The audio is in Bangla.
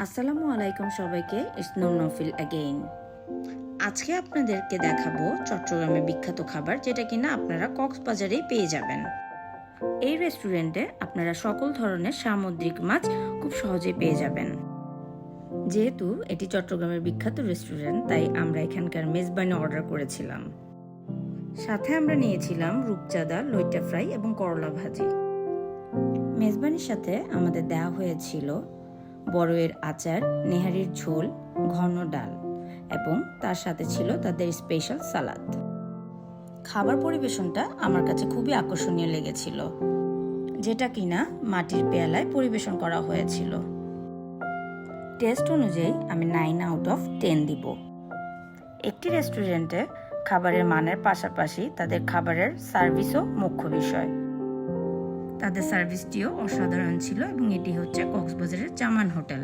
আসসালামু আলাইকুম সবাইকে, ইটস নৌফিল অ্যাগেইন। আজকে আপনাদেরকে দেখাবো চট্টগ্রামের বিখ্যাত খাবার, যেটা কিনা আপনারা কক্সবাজারেই পেয়ে যাবেন। এই রেস্টুরেন্টে আপনারা সকল ধরনের সামুদ্রিক মাছ খুব সহজেই পেয়ে যাবেন। যেহেতু এটি চট্টগ্রামের বিখ্যাত রেস্টুরেন্ট, তাই আমরা এখানকার মেজবানি অর্ডার করেছিলাম। সাথে আমরা নিয়েছিলাম রূপচাঁদা, লইট্টা ফ্রাই এবং করলা ভাজি। মেজবানির সাথে আমাদের দেওয়া হয়েছিল বড়ইয়ের আচার, নেহারির ঝোল, ঘন ডাল এবং তার সাথে ছিল তাদের স্পেশাল সালাদ। খাবার পরিবেশনটা আমার কাছে খুবই আকর্ষণীয় লেগেছিল, যেটা কিনা মাটির পেয়ালায় পরিবেশন করা হয়েছিল। টেস্ট অনুযায়ী আমি 9/10 দিব। একটি রেস্টুরেন্টে খাবারের মানের পাশাপাশি তাদের খাবারের সার্ভিসও মুখ্য বিষয়। তাদের সার্ভিসটিও অসাধারণ ছিল এবং এটি হচ্ছে কক্সবাজারের জামান হোটেল।